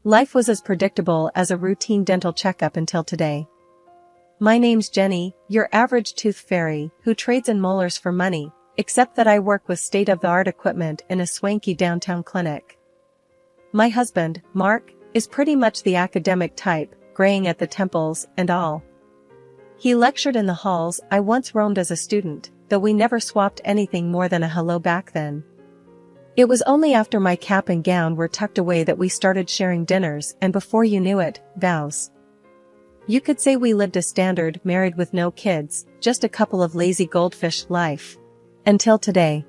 Life was as predictable as a routine dental checkup until today. My name's Jenny, your average tooth fairy, who trades in molars for money, except that I work with state-of-the-art equipment in a swanky downtown clinic. My husband, Mark, is pretty much the academic type, graying at the temples and all. He lectured in the halls I once roamed as a student, though we never swapped anything more than a hello back then. It was only after my cap and gown were tucked away that we started sharing dinners, and before you knew it, vows. You could say we lived a standard, married with no kids, just a couple of lazy goldfish life. Until today.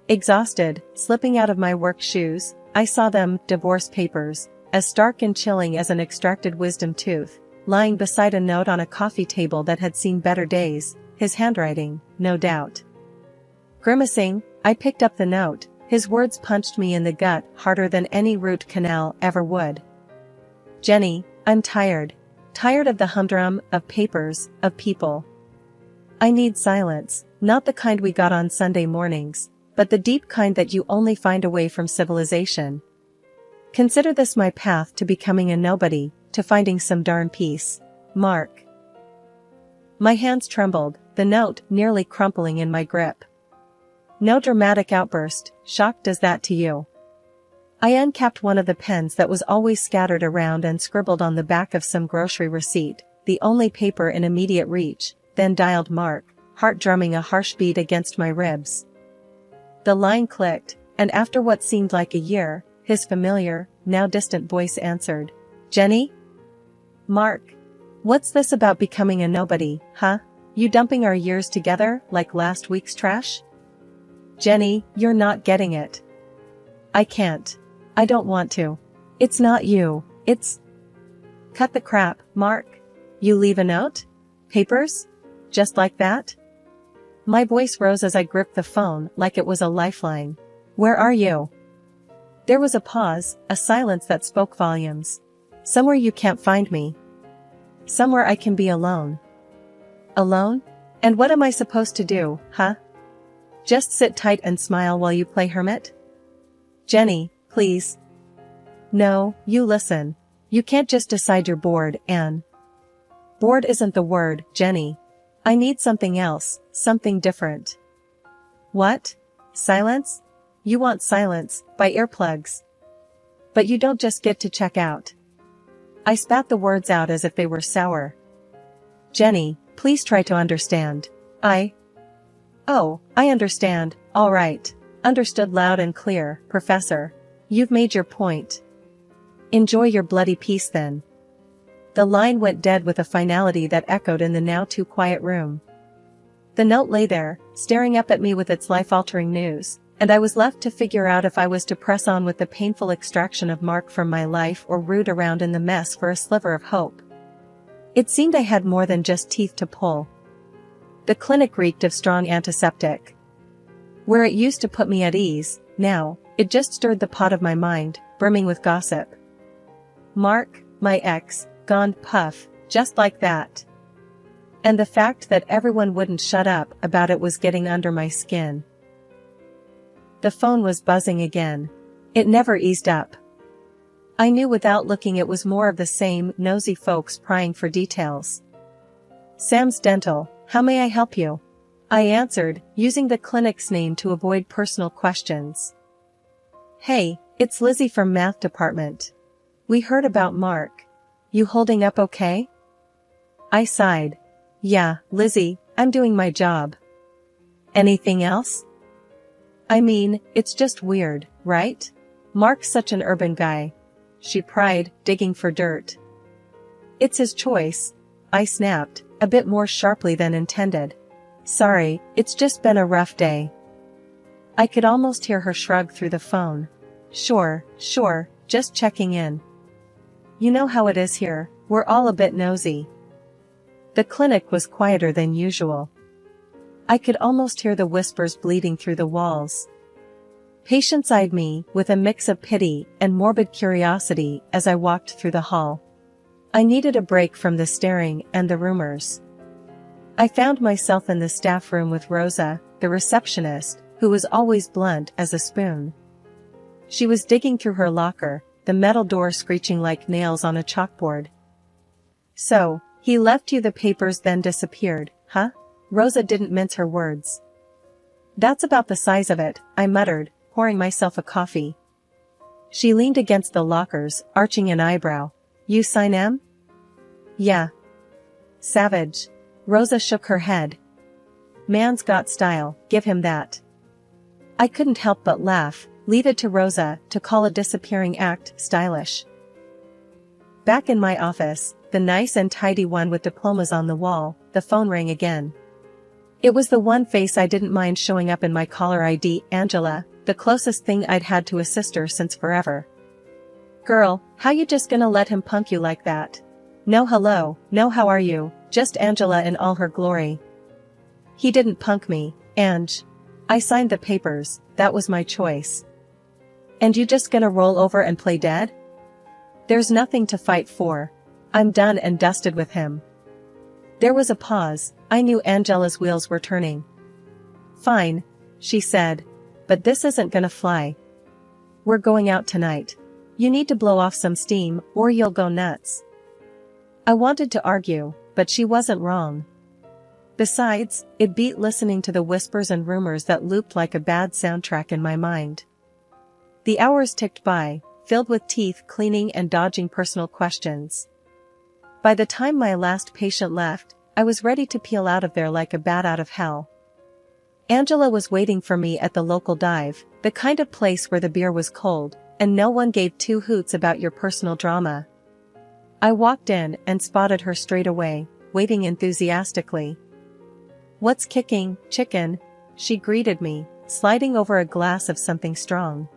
Exhausted, slipping out of my work shoes, I saw them, divorce papers, as stark and chilling as an extracted wisdom tooth, lying beside a note on a coffee table that had seen better days, his handwriting, no doubt. Grimacing, I picked up the note. His words punched me in the gut harder than any root canal ever would. Jenny, I'm tired. Tired of the humdrum, of papers, of people. I need silence, not the kind we got on Sunday mornings, but the deep kind that you only find away from civilization. Consider this my path to becoming a nobody, to finding some darn peace. Mark. My hands trembled, the note nearly crumpling in my grip. No dramatic outburst, shocked as that to you. I uncapped one of the pens that was always scattered around and scribbled on the back of some grocery receipt, the only paper in immediate reach, then dialed Mark, heart drumming a harsh beat against my ribs. The line clicked, and after what seemed like a year, his familiar, now distant voice answered. Jenny? Mark. What's this about becoming a nobody, huh? You dumping our years together like last week's trash? Jenny, you're not getting it. I can't. I don't want to. It's not you, it's... Cut the crap, Mark. You leave a note? Papers? Just like that? My voice rose as I gripped the phone like it was a lifeline. Where are you? There was a pause, a silence that spoke volumes. Somewhere you can't find me. Somewhere I can be alone. Alone? And what am I supposed to do, huh? Just sit tight and smile while you play hermit? Jenny, please. No, you listen. You can't just decide you're bored, and... Bored isn't the word, Jenny. I need something else, something different. What? Silence? You want silence, by earplugs. But you don't just get to check out. I spat the words out as if they were sour. Jenny, please try to understand. Oh, I understand, all right. Understood loud and clear, Professor. You've made your point. Enjoy your bloody peace then. The line went dead with a finality that echoed in the now too quiet room. The note lay there, staring up at me with its life-altering news, and I was left to figure out if I was to press on with the painful extraction of Mark from my life or root around in the mess for a sliver of hope. It seemed I had more than just teeth to pull. The clinic reeked of strong antiseptic. Where it used to put me at ease, now, it just stirred the pot of my mind, brimming with gossip. Mark, my ex, gone puff, just like that. And the fact that everyone wouldn't shut up about it was getting under my skin. The phone was buzzing again. It never eased up. I knew without looking it was more of the same, nosy folks prying for details. Sam's Dental, how may I help you? I answered, using the clinic's name to avoid personal questions. Hey, it's Lizzie from Math Department. We heard about Mark. You holding up okay? I sighed. Yeah, Lizzie, I'm doing my job. Anything else? I mean, it's just weird, right? Mark's such an urban guy. She pried, digging for dirt. It's his choice, I snapped, a bit more sharply than intended. Sorry, it's just been a rough day. I could almost hear her shrug through the phone. Sure, just checking in. You know how it is here, we're all a bit nosy. The clinic was quieter than usual. I could almost hear the whispers bleeding through the walls. Patients eyed me with a mix of pity and morbid curiosity as I walked through the hall. I needed a break from the staring and the rumors. I found myself in the staff room with Rosa, the receptionist, who was always blunt as a spoon. She was digging through her locker, the metal door screeching like nails on a chalkboard. So, he left you the papers then disappeared, huh? Rosa didn't mince her words. That's about the size of it, I muttered, pouring myself a coffee. She leaned against the lockers, arching an eyebrow. You sign M? Yeah. Savage. Rosa shook her head. Man's got style, give him that. I couldn't help but laugh, leave it to Rosa to call a disappearing act stylish. Back in my office, the nice and tidy one with diplomas on the wall, the phone rang again. It was the one face I didn't mind showing up in my caller ID, Angela, the closest thing I'd had to a sister since forever. Girl, how you just gonna let him punk you like that? No hello, no how are you, just Angela in all her glory. He didn't punk me, Ange. I signed the papers, that was my choice. And you just gonna roll over and play dead? There's nothing to fight for. I'm done and dusted with him. There was a pause, I knew Angela's wheels were turning. Fine, she said. But this isn't gonna fly. We're going out tonight. You need to blow off some steam, or you'll go nuts. I wanted to argue, but she wasn't wrong. Besides, it beat listening to the whispers and rumors that looped like a bad soundtrack in my mind. The hours ticked by, filled with teeth cleaning and dodging personal questions. By the time my last patient left, I was ready to peel out of there like a bat out of hell. Angela was waiting for me at the local dive, the kind of place where the beer was cold, and no one gave two hoots about your personal drama. I walked in and spotted her straight away, waving enthusiastically. What's kicking, chicken? She greeted me, sliding over a glass of something strong.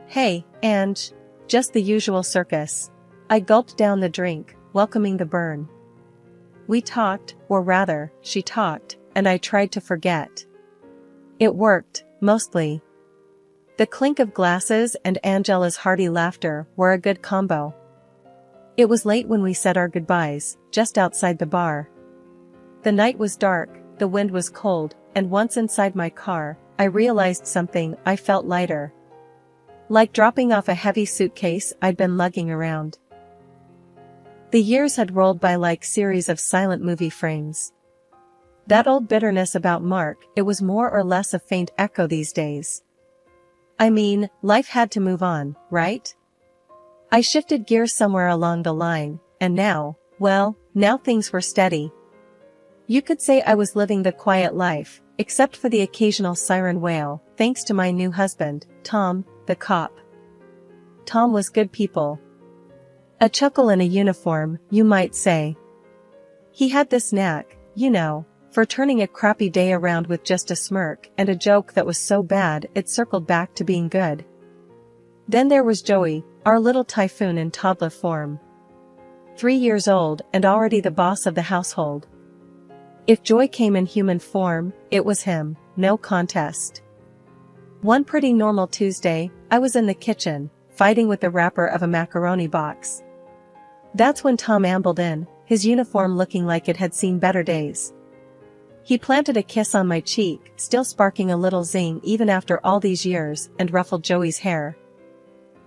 Hey, Ange. Just the usual circus. I gulped down the drink, welcoming the burn. We talked, or rather, she talked, and I tried to forget. It worked, mostly. The clink of glasses and Angela's hearty laughter were a good combo. It was late when we said our goodbyes, just outside the bar. The night was dark, the wind was cold, and once inside my car, I realized something. I felt lighter. Like dropping off a heavy suitcase I'd been lugging around. The years had rolled by like series of silent movie frames. That old bitterness about Mark, it was more or less a faint echo these days. I mean, life had to move on, right? I shifted gears somewhere along the line, and now, well, now things were steady. You could say I was living the quiet life, except for the occasional siren wail, thanks to my new husband, Tom, the cop. Tom was good people. A chuckle in a uniform, you might say. He had this knack, you know, for turning a crappy day around with just a smirk and a joke that was so bad it circled back to being good. Then there was Joey, our little typhoon in toddler form. 3 years old and already the boss of the household. If joy came in human form, it was him, no contest. One pretty normal Tuesday, I was in the kitchen, fighting with the wrapper of a macaroni box. That's when Tom ambled in, his uniform looking like it had seen better days. He planted a kiss on my cheek, still sparking a little zing even after all these years, and ruffled Joey's hair.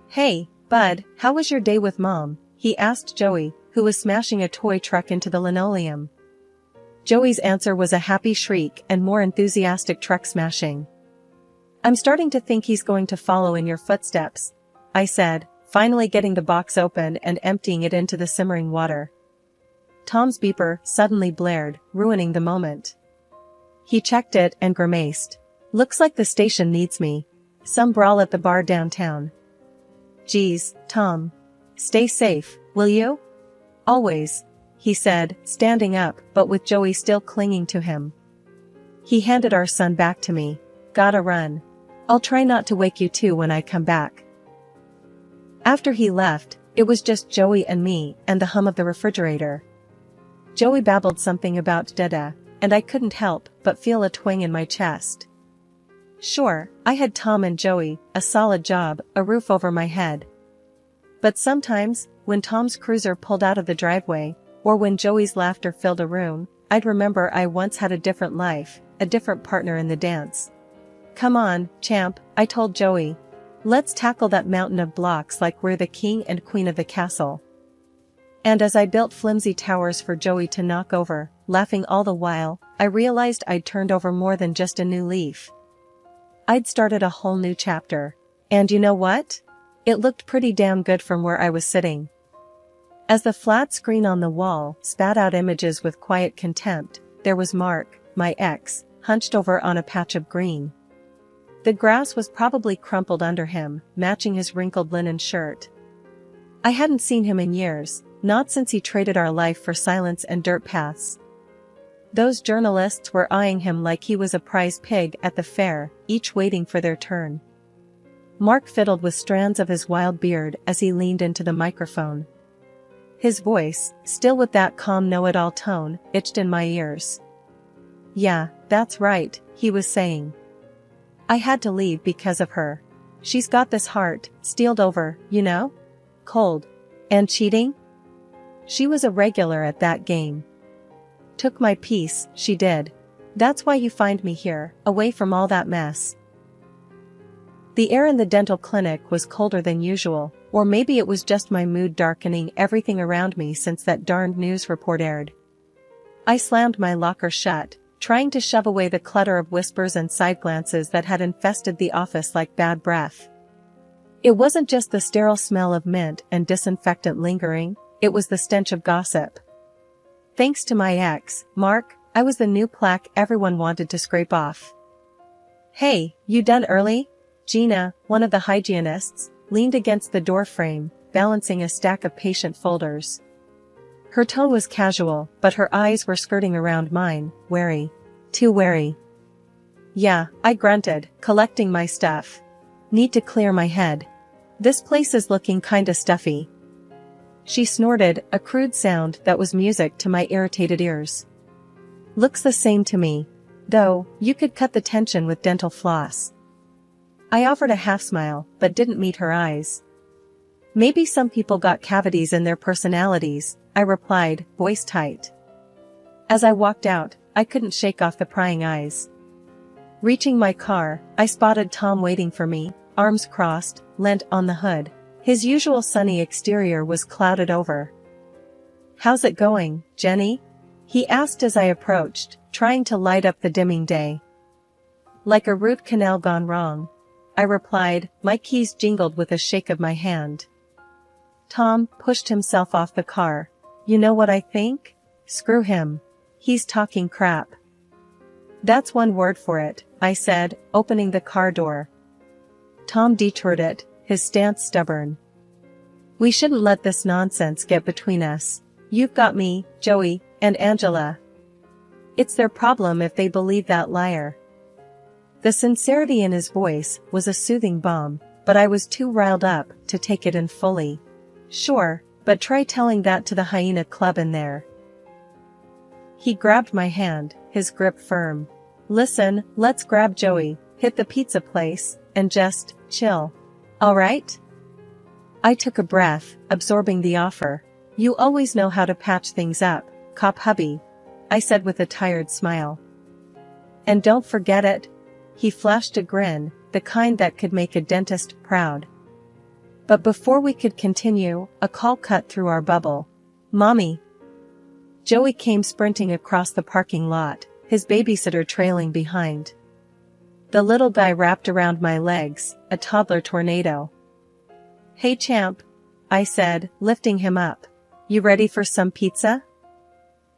Hey, bud, how was your day with Mom? He asked Joey, who was smashing a toy truck into the linoleum. Joey's answer was a happy shriek and more enthusiastic truck smashing. I'm starting to think he's going to follow in your footsteps, I said, finally getting the box open and emptying it into the simmering water. Tom's beeper suddenly blared, ruining the moment. He checked it and grimaced. Looks like the station needs me. Some brawl at the bar downtown. Geez, Tom. Stay safe, will you? Always, he said, standing up, but with Joey still clinging to him. He handed our son back to me. Gotta run. I'll try not to wake you too when I come back. After he left, it was just Joey and me and the hum of the refrigerator. Joey babbled something about Dada, and I couldn't help but feel a twang in my chest. Sure, I had Tom and Joey, a solid job, a roof over my head. But sometimes, when Tom's cruiser pulled out of the driveway, or when Joey's laughter filled a room, I'd remember I once had a different life, a different partner in the dance. Come on, champ, I told Joey. Let's tackle that mountain of blocks like we're the king and queen of the castle. And as I built flimsy towers for Joey to knock over, laughing all the while, I realized I'd turned over more than just a new leaf. I'd started a whole new chapter. And you know what? It looked pretty damn good from where I was sitting. As the flat screen on the wall spat out images with quiet contempt, there was Mark, my ex, hunched over on a patch of green. The grass was probably crumpled under him, matching his wrinkled linen shirt. I hadn't seen him in years, not since he traded our life for silence and dirt paths. Those journalists were eyeing him like he was a prize pig at the fair, each waiting for their turn. Mark fiddled with strands of his wild beard as he leaned into the microphone. His voice, still with that calm know-it-all tone, itched in my ears. "Yeah, that's right," he was saying. "I had to leave because of her. She's got this heart, steeled over, you know? Cold. And cheating? She was a regular at that game. Took my piece, she did. That's why you find me here, away from all that mess." The air in the dental clinic was colder than usual, or maybe it was just my mood darkening everything around me since that darned news report aired. I slammed my locker shut, trying to shove away the clutter of whispers and side glances that had infested the office like bad breath. It wasn't just the sterile smell of mint and disinfectant lingering, it was the stench of gossip. Thanks to my ex, Mark, I was the new plaque everyone wanted to scrape off. "Hey, you done early?" Gina, one of the hygienists, leaned against the doorframe, balancing a stack of patient folders. Her tone was casual, but her eyes were skirting around mine, wary. Too wary. "Yeah," I grunted, collecting my stuff. "Need to clear my head. This place is looking kinda stuffy." She snorted, a crude sound that was music to my irritated ears. "Looks the same to me. Though, you could cut the tension with dental floss." I offered a half smile, but didn't meet her eyes. "Maybe some people got cavities in their personalities," I replied, voice tight. As I walked out, I couldn't shake off the prying eyes. Reaching my car, I spotted Tom waiting for me, arms crossed, leant on the hood. His usual sunny exterior was clouded over. "How's it going, Jenny?" he asked as I approached, trying to light up the dimming day. "Like a root canal gone wrong," I replied, my keys jingled with a shake of my hand. Tom pushed himself off the car. "You know what I think? Screw him. He's talking crap." "That's one word for it," I said, opening the car door. Tom detoured it, his stance stubborn. "We shouldn't let this nonsense get between us. You've got me, Joey, and Angela. It's their problem if they believe that liar." The sincerity in his voice was a soothing balm, but I was too riled up to take it in fully. "Sure, but try telling that to the Hyena Club in there." He grabbed my hand, his grip firm. "Listen, let's grab Joey, hit the pizza place, and just chill. All right?" I took a breath, absorbing the offer. "You always know how to patch things up, cop hubby," I said with a tired smile. "And don't forget it." He flashed a grin, the kind that could make a dentist proud. But before we could continue, a call cut through our bubble. "Mommy." Joey came sprinting across the parking lot, his babysitter trailing behind. The little guy wrapped around my legs, a toddler tornado. "Hey champ," I said, lifting him up. "You ready for some pizza?"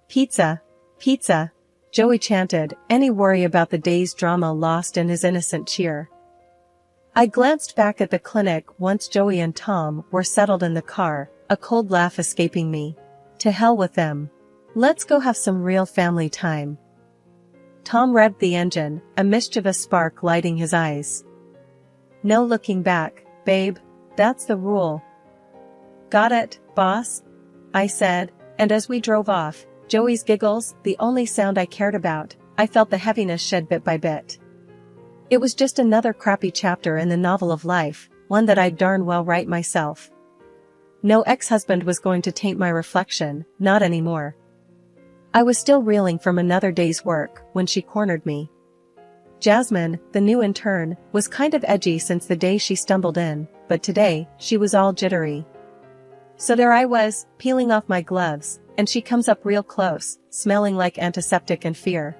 "Pizza, pizza," Joey chanted, any worry about the day's drama lost in his innocent cheer. I glanced back at the clinic once Joey and Tom were settled in the car, a cold laugh escaping me. To hell with them. Let's go have some real family time. Tom revved the engine, a mischievous spark lighting his eyes. "No looking back, babe, that's the rule." "Got it, boss?" I said, and as we drove off, Joey's giggles, the only sound I cared about, I felt the heaviness shed bit by bit. It was just another crappy chapter in the novel of life, one that I'd darn well write myself. No ex-husband was going to taint my reflection, not anymore. I was still reeling from another day's work when she cornered me. Jasmine, the new intern, was kind of edgy since the day she stumbled in, but today, she was all jittery. So there I was, peeling off my gloves, and she comes up real close, smelling like antiseptic and fear.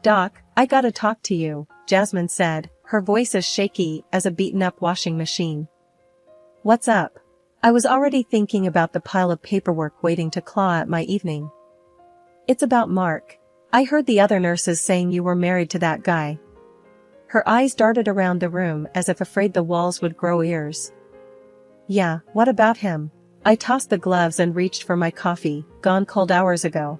"Doc, I gotta talk to you," Jasmine said, her voice as shaky as a beaten-up washing machine. "What's up?" I was already thinking about the pile of paperwork waiting to claw at my evening. "It's about Mark. I heard the other nurses saying you were married to that guy." Her eyes darted around the room as if afraid the walls would grow ears. "Yeah, what about him?" I tossed the gloves and reached for my coffee, gone cold hours ago.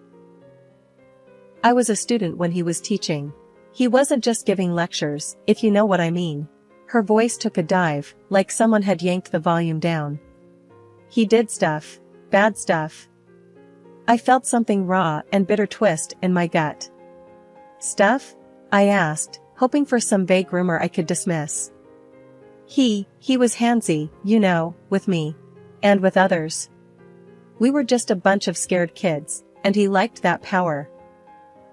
"I was a student when he was teaching. He wasn't just giving lectures, if you know what I mean." Her voice took a dive, like someone had yanked the volume down. "He did stuff. Bad stuff." I felt something raw and bitter twist in my gut. "Stuff?" I asked, hoping for some vague rumor I could dismiss. He was handsy, you know, with me. And with others. We were just a bunch of scared kids, and he liked that power.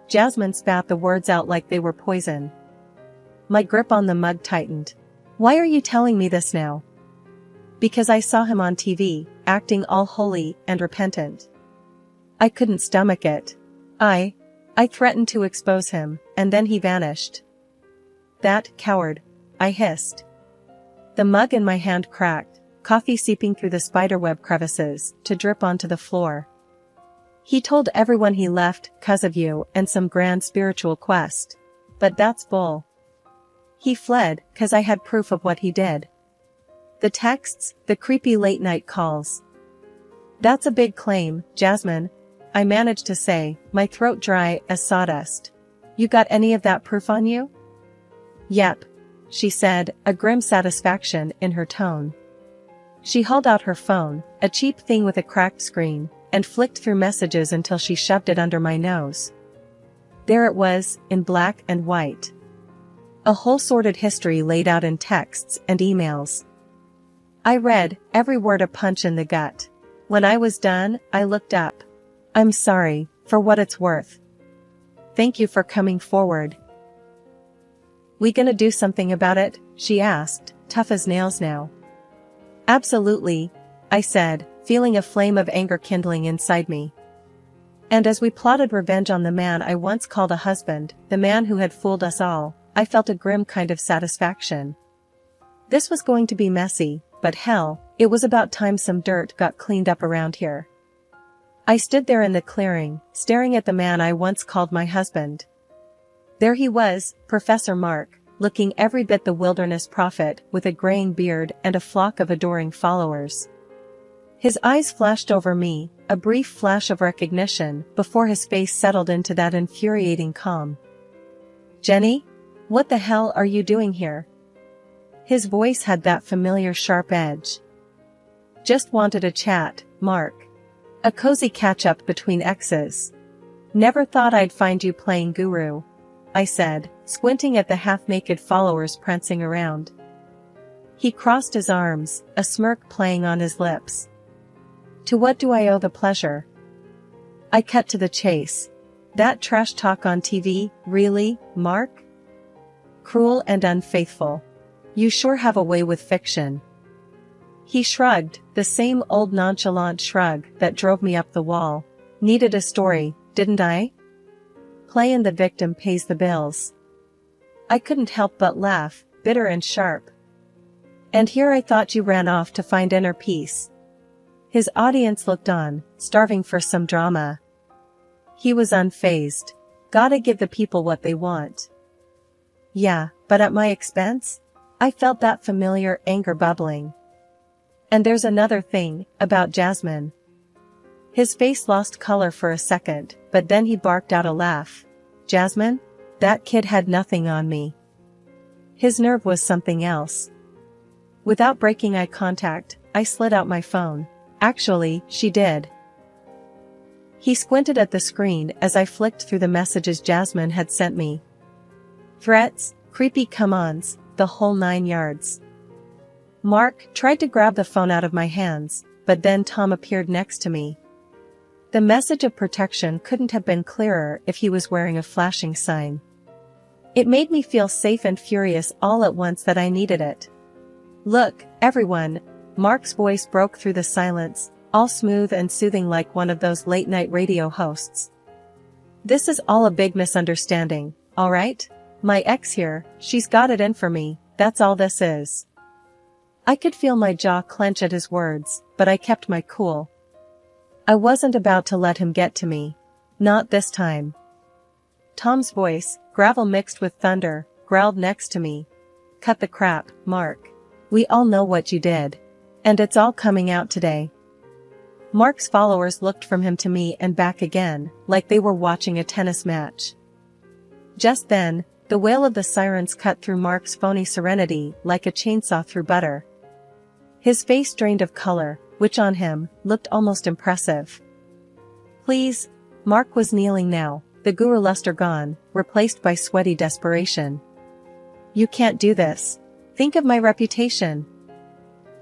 Jasmine spat the words out like they were poison. My grip on the mug tightened. "Why are you telling me this now?" "Because I saw him on TV, acting all holy and repentant. I couldn't stomach it. I threatened to expose him, and then he vanished." "That coward," I hissed. The mug in my hand cracked, coffee seeping through the spiderweb crevices to drip onto the floor. "He told everyone he left 'cause of you and some grand spiritual quest. But that's bull. He fled 'cause I had proof of what he did. The texts, the creepy late-night calls." "That's a big claim, Jasmine," I managed to say, my throat dry as sawdust. "You got any of that proof on you?" "Yep," she said, a grim satisfaction in her tone. She hauled out her phone, a cheap thing with a cracked screen, and flicked through messages until she shoved it under my nose. There it was, in black and white. A whole sordid history laid out in texts and emails. I read, every word a punch in the gut. When I was done, I looked up. "I'm sorry, for what it's worth. Thank you for coming forward." "We gonna do something about it?" she asked, tough as nails now. "Absolutely," I said, feeling a flame of anger kindling inside me. And as we plotted revenge on the man I once called a husband, the man who had fooled us all, I felt a grim kind of satisfaction. This was going to be messy, but hell, it was about time some dirt got cleaned up around here. I stood there in the clearing, staring at the man I once called my husband. There he was, Professor Mark, looking every bit the wilderness prophet with a graying beard and a flock of adoring followers. His eyes flashed over me, a brief flash of recognition before his face settled into that infuriating calm. "Jenny? What the hell are you doing here?" His voice had that familiar sharp edge. "Just wanted a chat, Mark. A cozy catch-up between exes. Never thought I'd find you playing guru," I said, squinting at the half-naked followers prancing around. He crossed his arms, a smirk playing on his lips. "To what do I owe the pleasure?" I cut to the chase. "That trash talk on TV, really, Mark? Cruel and unfaithful. You sure have a way with fiction." He shrugged, the same old nonchalant shrug that drove me up the wall. "Needed a story, didn't I? Playing the victim pays the bills." I couldn't help but laugh, bitter and sharp. "And here I thought you ran off to find inner peace." His audience looked on, starving for some drama. He was unfazed. "Gotta give the people what they want." "Yeah, but at my expense?" I felt that familiar anger bubbling. "And there's another thing, about Jasmine." His face lost color for a second, but then he barked out a laugh. "Jasmine? That kid had nothing on me." His nerve was something else. Without breaking eye contact, I slid out my phone. Actually, she did. He squinted at the screen as I flicked through the messages Jasmine had sent me. Threats, creepy come-ons, the whole 9 yards. Mark tried to grab the phone out of my hands, but then Tom appeared next to me. The message of protection couldn't have been clearer if he was wearing a flashing sign. It made me feel safe and furious all at once that I needed it. "Look, everyone," Mark's voice broke through the silence, all smooth and soothing like one of those late-night radio hosts. "This is all a big misunderstanding, all right? My ex here, she's got it in for me, that's all this is." I could feel my jaw clench at his words, but I kept my cool. I wasn't about to let him get to me. Not this time. Tom's voice, gravel mixed with thunder, growled next to me. "Cut the crap, Mark. We all know what you did. And it's all coming out today." Mark's followers looked from him to me and back again, like they were watching a tennis match. Just then, the wail of the sirens cut through Mark's phony serenity like a chainsaw through butter. His face drained of color, which on him, looked almost impressive. "Please." Mark was kneeling now, the guru luster gone, replaced by sweaty desperation. "You can't do this. Think of my reputation."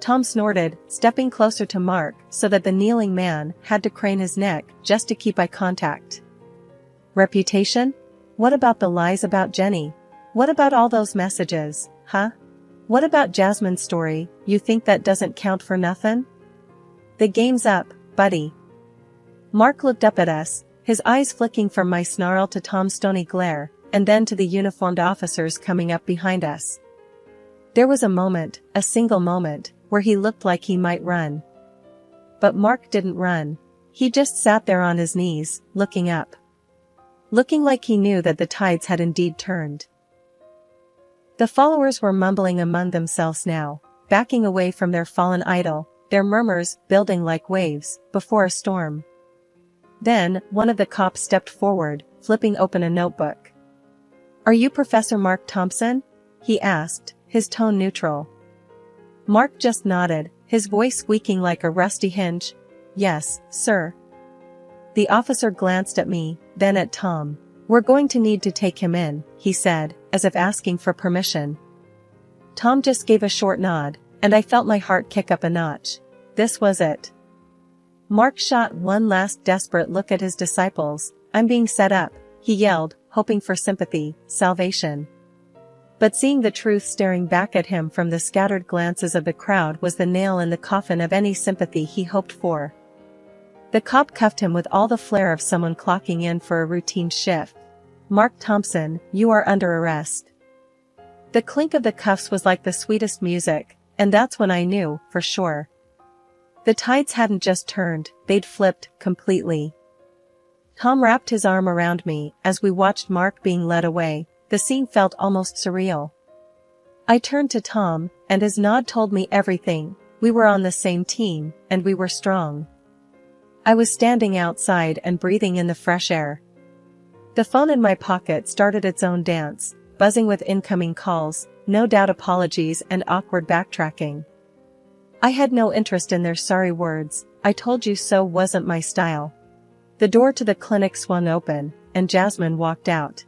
Tom snorted, stepping closer to Mark so that the kneeling man had to crane his neck just to keep eye contact. "Reputation? What about the lies about Jenny? What about all those messages, huh? What about Jasmine's story? You think that doesn't count for nothing? The game's up, buddy." Mark looked up at us, his eyes flicking from my snarl to Tom's stony glare, and then to the uniformed officers coming up behind us. There was a moment, a single moment, where he looked like he might run. But Mark didn't run. He just sat there on his knees, looking up. Looking like he knew that the tides had indeed turned. The followers were mumbling among themselves now, backing away from their fallen idol, their murmurs building like waves before a storm. Then, one of the cops stepped forward, flipping open a notebook. "Are you Professor Mark Thompson?" he asked, his tone neutral. Mark just nodded, his voice squeaking like a rusty hinge. "Yes, sir." The officer glanced at me, then at Tom. "We're going to need to take him in," he said, as if asking for permission. Tom just gave a short nod, and I felt my heart kick up a notch. This was it. Mark shot one last desperate look at his disciples. "I'm being set up," he yelled, hoping for sympathy, salvation. But seeing the truth staring back at him from the scattered glances of the crowd was the nail in the coffin of any sympathy he hoped for. The cop cuffed him with all the flair of someone clocking in for a routine shift. "Mark Thompson, you are under arrest." The clink of the cuffs was like the sweetest music, and that's when I knew, for sure. The tides hadn't just turned, they'd flipped, completely. Tom wrapped his arm around me as we watched Mark being led away. The scene felt almost surreal. I turned to Tom, and his nod told me everything. We were on the same team, and we were strong. I was standing outside and breathing in the fresh air. The phone in my pocket started its own dance, buzzing with incoming calls, no doubt apologies and awkward backtracking. I had no interest in their sorry words. "I told you so" wasn't my style. The door to the clinic swung open, and Jasmine walked out.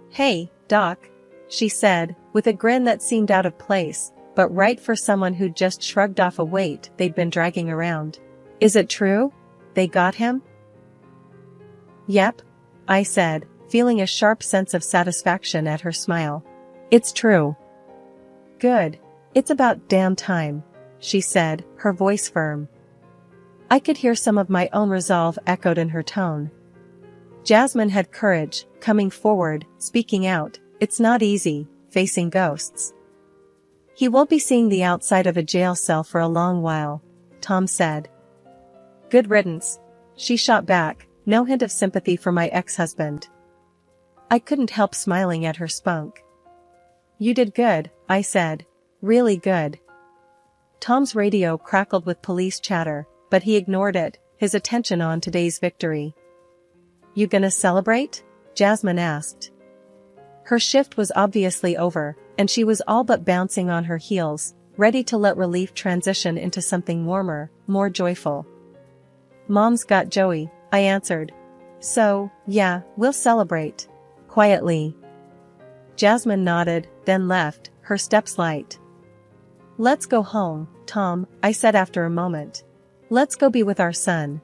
"Hey, Doc," she said, with a grin that seemed out of place, but right for someone who'd just shrugged off a weight they'd been dragging around. "Is it true? They got him?" "Yep," I said, feeling a sharp sense of satisfaction at her smile. "It's true." "Good. It's about damn time," she said, her voice firm. I could hear some of my own resolve echoed in her tone. Jasmine had courage, coming forward, speaking out. "It's not easy, facing ghosts." "He won't be seeing the outside of a jail cell for a long while," Tom said. "Good riddance," she shot back, no hint of sympathy for my ex-husband. I couldn't help smiling at her spunk. "You did good," I said. "Really good." Tom's radio crackled with police chatter, but he ignored it, his attention on today's victory. "You gonna celebrate?" Jasmine asked. Her shift was obviously over, and she was all but bouncing on her heels, ready to let relief transition into something warmer, more joyful. "Mom's got Joey," I answered. "So, yeah, we'll celebrate." Quietly. Jasmine nodded, then left, her steps light. "Let's go home, Tom," I said after a moment. "Let's go be with our son."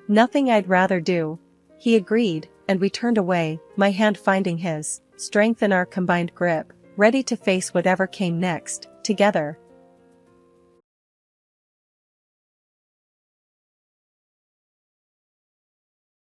"Nothing I'd rather do." He agreed, and we turned away, my hand finding his. strength in our combined grip, ready to face whatever came next, together.